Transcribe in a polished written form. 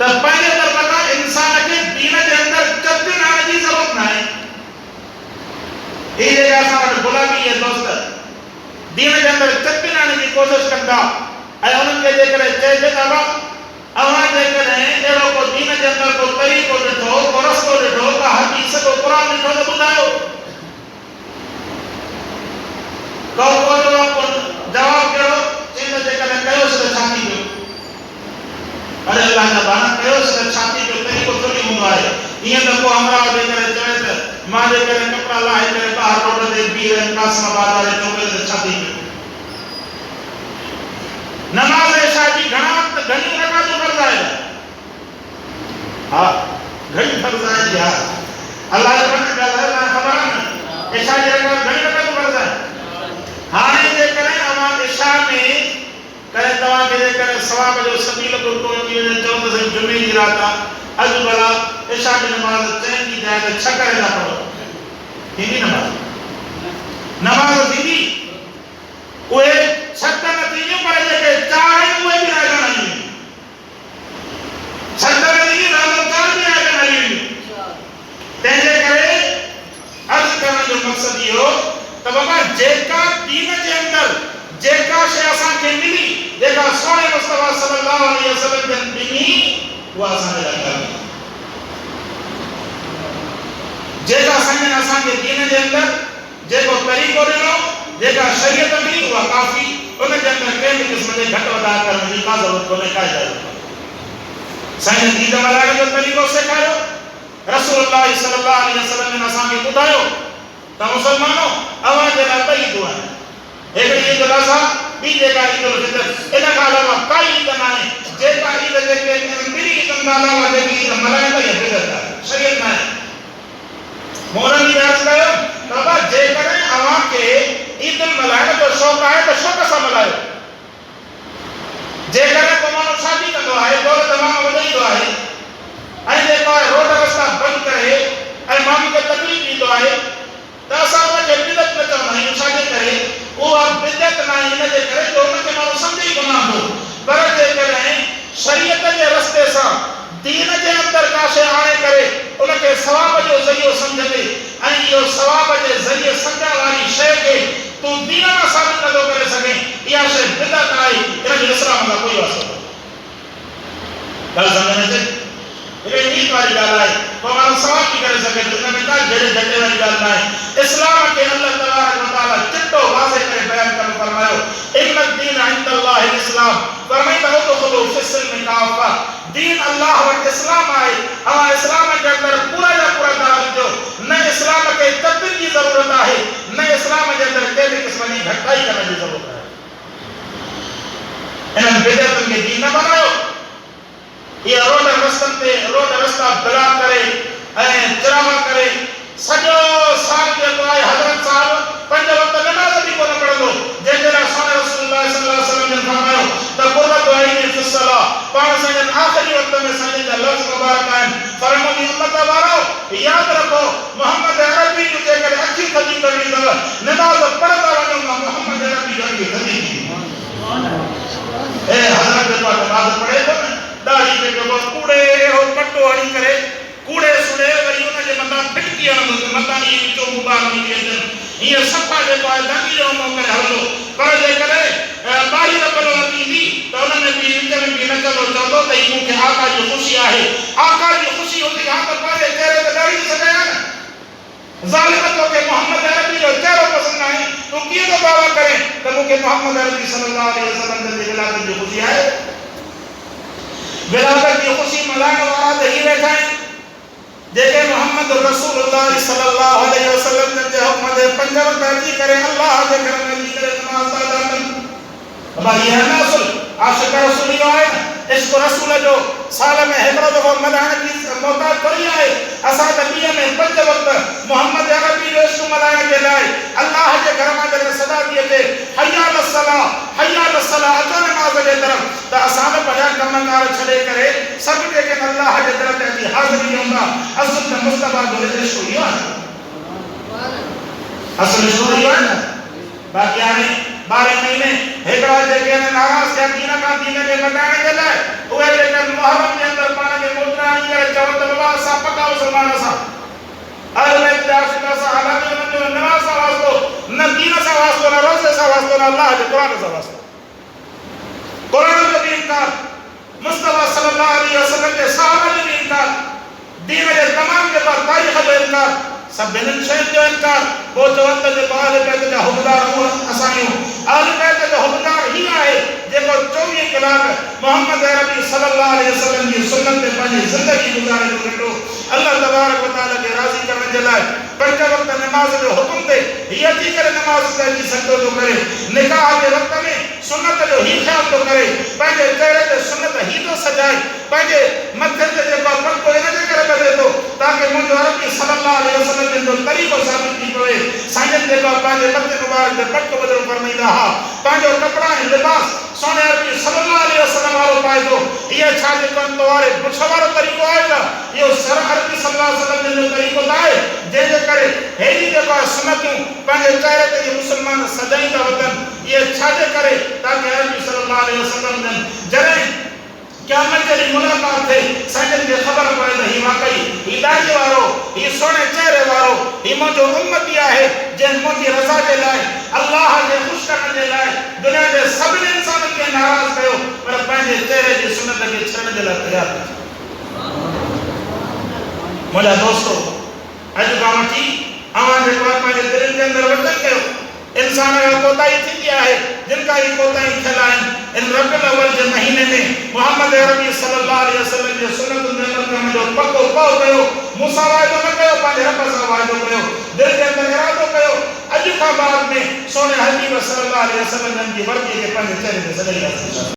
त पंहिंजे तरफ़ खां इंसान खे दीन जे अंदरि चपटी आणण जी ज़रूरत न आहे। ही जेका असां वटि गुलामी जे दोस्त दीन जे अंदरि चपटी आणण जी कोशिशि कनि था ऐं उन्हनि खे जेकॾहिं चइजे था अव्हां जेकॾहिं अहिड़ो को दीन जे अंदरि को तरीक़ो ॾिठो, को रस्तो ॾिठो, का हदीस, को क़ुर ॾिठो त ॿुधायो। जवाब कहिड़ो चईंदो जेकॾहिं कयोसि त छा थी पियो? अरे अल्लाह जा बाना कयोसि त छा थी पियो? तरीक़ो थोरी हूंदो आहे। ईअं त को हमरा जेकॾहिं चवे त मां जेकॾहिं कपिड़ा लाहे करे ॿाहिरि रोड ते बीह कासमाबाद वारे चौके ते छा थी पियो? नमाज़ इशा जी घणियूं रकातूं फ़र्ज़ आहिनि। हा घणी फ़र्ज़ आहिनि यार। अल्लाह जे बंदे ॻाल्हाए ख़बर आहे न इशा जी रकात घणी रकातूं फ़र्ज़ आहिनि। हाणे जेकॾहिं अव्हां इशा में करे तव्हांखे जेकॾहिं सवाब जो सबील गुरको अची वञे चओ त साईं जुमे जी राति आहे अॼु भला इशा जी नमाज़ चइनि जी जाइ ते 6 करे था पढ़ो थींदी नमाज़ थींदी? उहे 6 न थींदियूं पर जेके 4 आहिनि उहे बि राइज़ हली वेंदियूं। 6 न थींदी राइज़ 4 बि राइज़ हली वेंदियूं। तंहिंजे करे अर्ज़ु करण जो मक़सदु इहो त बाबा जेका दीन जे अंदरि जेका शइ असांखे मिली, जेका सोने मुस्तफा सल्लल्लाहु अलैहि वसल्लम जन ॾिनी उहा असांजे लाइ काफ़ी। जेका संगन असांखे दीन जे अंदरि जेको तरीक़ो ॾिनो, जेका शरीयत मिली उहा काफ़ी। उन जे अंदरि कंहिं बि क़िस्म जे घटि वधा करण जी का ज़रूरत कोन्हे, का इजाज़त कोन्हे। साईं ईद मल्हाइण जो तरीक़ो सेखारियो, रसूलुल्लाह सल्लल्लाहु अलैहि वसल्लम असांखे ॿुधायो त मुसलमानो अव्हां जे लाइ 2 ईदूं आहिनि। हिकिड़ी ईद उल अज़हा, ॿी जेका ईद उल फितर। इन खां अलावा काई ईद न आहे जेका ईद जेके ॿिनी ईदुनि खां अलावा जेकी ईद मल्हाइण इहा बिदअत आहे, शरीयत न आहे। मौलवी अर्ज़ु कयो त बाबा जेकॾहिं अव्हांखे ईद मल्हाइण जो शौक़ु आहे त शौक़ सां मल्हायो। जेकॾहिं को माण्हू शादी कंदो आहे, दौलत तमामु वधाईंदो आहे ऐं जेको आहे रोड रस्ता बंदि करे ऐं माण्हू खे तकलीफ़ ॾींदो आहे त असां उनखे बिदअत न चवंदा आहियूं। छाजे करे? उहा बिदअत न आहे इन जे करे जो उनखे माण्हू सम्झे ई कोन थो। पर जेकॾहिं शरीयत जे रस्ते सां दीन जे अंदरि का शइ आणे करे उनखे सवाब जो ज़रियो सम्झंदे ऐं इहो सवाब जे ज़रिए सम्झण वारी शइ खे तूं दीन मां साबित नथो करे सघे, इहा शइ बिदअत आहे। इन जो इस्लाम सां कोई वास्तो कोन्हे। ॻाल्हि सम्झ में अचे? हिकिड़ी नीत वारी ॻाल्हि आहे, को माण्हू सवाल थी करे सघे त हिन में का जहिड़े झटे वारी ॻाल्हि न आहे। इस्लाम खे अल्लाह तबारक व तआला चिटो वाज़े करे बयान करे फरमायो इन्न दीन इंदल्लाहि इस्लाम, फरमाईंदा उदखुलू फिस्सिल्म काफ़ा। दीन अल्लाह वटि इस्लाम आहे। अव्हां इस्लाम जे अंदरि पूरा जा पूरा दाख़िल थियो। न इस्लाम खे तब्दील जी ज़रूरत आहे, न इस्लाम जे अंदरि कंहिं बि क़िस्म जी घटाई करण जी ज़रूरत आहे। इन्हनि बिदअतुनि खे दीन न बनायो। इहा रोड रस्ता ब्लॉक करे ऐं चरावा करे सॼो साल जेको आहे हज़रत साहब 5 वक़्त नमाज़ बि कोन पढ़ंदो, जंहिंजे लाइ सोने रसूलुल्लाह सल्लल्लाहु अलैहि वसल्लम ने फरमायो त क़ुर्रतु ऐनी फी सलाह। पाण संजन आख़िरी वक़्त में संजन जा लफ़्ज़ मुबारक आहिनि, फरमायो उम्मत वारो यादि रखो मोहम्मद अरबी जो जेकर अखी थधी करणी अथव नमाज़ पढ़ंदा वञो, मोहम्मद अरबी जो अखी थधी थी। हज़रत जेको नमाज़ पढ़े थो न दाढ़ी में जेको कूड़े हो पट्टो हणी करे कूड़े सुड़े वरी उनजे मथां फिटकी हणंदो त मथां ई विचो मुबार निकिरी अचनि, हीअं सफ़ा जेको आहे दाढ़ी जो उनो करे हलंदो। पर जेकॾहिं ॿाहिरि रखंदो ईंदी त उन में बि विच में बि नचंदो, चवंदो त हीअ मूंखे आका जी ख़ुशी आहे। आका जी ख़ुशी हूंदी हा त पंहिंजे चहिरे ते दाढ़ी सघाए हा न। ज़ालिम तोखे मोहम्मद अरबी जो चहिरो पसंदि आहे, तूं कीअं थो दावा करे त मूंखे मोहम्मद अरबी सल्लल्लाहु अलैहि वसल्लम जी विलादत जी ख़ुशी आहे? विलादत की खुशी मल्हाइण वारा त ही वेठा आहिनि जेके मोहम्मद रसूलुल्लाह सल्लल्लाहु अलैहि वसल्लम जे हुक्म ते 5 वक़्त अची करे अल्लाह जे घर में वञी करे नमाज़ अदा कनि। भाई इहा न असुल आशिक़ रसूल इहो आहे न, इश्क़ रसूल जो साल में हिकिड़ो दफ़ो मल्हाइण जी मोहताज थोरी आहे। असां त ॾींहं में 5 वक़्त मोहम्मद अरबी जो इश्क़ मल्हाइण जे लाइ अल्लाह जे घर मां जॾहिं सदा थी अचे हय्या अल सलाह अचो नमाज़ जे तरफ़, त असां बि पंहिंजा कमकार छॾे करे सभु जेके अल्लाह जे दर ते अची हाज़िरी ॾियूं था। असुल त मुस्तफा जो इश्क़ इहो आहे, असुल इश्क़ इहो आहे न। बाक़ी हाणे 12 महीने हिकिड़ा जेके नाराज़ थिया दीन खां दीन जे मटाइण जे लाइ, उहे जेके मुहर्रम जे अंदरि पाण पक्का मुसलमान असां अहले बैत जा आशिक़ असां हालात में जो नमाज़ सां वास्तो न दीन सां वास्तो न रोज़े सां वास्तो न अल्लाह जे क़ुरान सां वास्तो क़ुरान जो भी इनकार मुस्तफा सल्लल्लाहु अलैहि वसल्लम के सहाबा जो भी इनकार दीन जे तमाम के बाद तारीख़ जो इनकार सभिनी शयुनि जो इनकार पोइ चवनि त जेको अहले बैत जा हुबदार असां आहियूं अहले बैत जो हुबदार ही आहे जेको 24 कलाक मोहम्मद अरबी सल्लल्लाहु अलैहि वसल्लम जी सुन्नत ते पंहिंजी ज़िंदगी गुज़ारे थो वेठो अल्लाह तबारक व तआला खे राज़ी करण जे लाइ पंज वक़्त नमाज़ जो हुकुम ते हीअ अची करे नमाज़ अची सघंदो थो करे निकाह जे वक़्त में सुन्नत जो ही ख़्याल थो करे पंहिंजे चहिरे ते सुन्नत ही थो सजाए पंहिंजे मथे ते जेको पटो इन जे करे ॿधे थो ताकि मुंहिंजो अरबी सल्लल्लाहु अलैहि वसल्लम जो तरीक़ो साबित थी पवे साईं जेको पंहिंजे मथे मुबारक ते पटो ॿधो फरमाईंदा हा पंहिंजो कपिड़ा ऐं लिबास सोने अरबी सल्लल्लाहु अलैहि वसल्लम वारो पाए थो इहा छा जेको तवारे पुछ वारो तरीक़ो आहे छा इहो सर अरबी सल्लल्लाहु अलैहि वसल्लम जो तरीक़ो त आहे जंहिंजे करे हेॾी जेको आहे सुन्नतूं पंहिंजे चहिरे ते मुस्लमान सजाईंदा वञनि इहे छाजे करे ताकि अरबी सल्लल्लाहु अलैहि वसल्लम जॾहिं क़यामत जी मुलाक़ात थे साईं खे ख़बर पए त ही वाकई ही दाढ़ी वारो ही सोने चेहरे वारो ही मुंहिंजो उम्मती आहे जंहिं मुंहिंजी रज़ा जे लाइ अल्लाह खे ख़ुशि करण जे लाइ दुनिया जे सभिनी इंसाननि खे नाराज़ कयो पर पंहिंजे चेहरे जी सुन्नत खे छॾण जे लाइ तयार न थियो मुंहिंजा दोस्तो अॼु खां वठी अवां जेको आहे पंहिंजे दिलनि जे अंदरि वचन कयो इंसान जो कोताही थींदी आहे जिन का ही कोताही थियल आहिनि इन रबीउल अव्वल जे महीने में मोहम्मद अरबी सल्लल्लाहु अलैहि वसल्लम जे सुन्नतुनि जे अमल करण जो पको पओ कयो मूंसां वाइदो न कयो पंहिंजे रब सां वाइदो कयो दिलि जे अंदरि इरादो कयो अॼु खां बाद में सोने हबीब सल्लल्लाहु अलैहि वसल्लम जी वर्दीअ खे पंहिंजे चहिरे ते सॼाई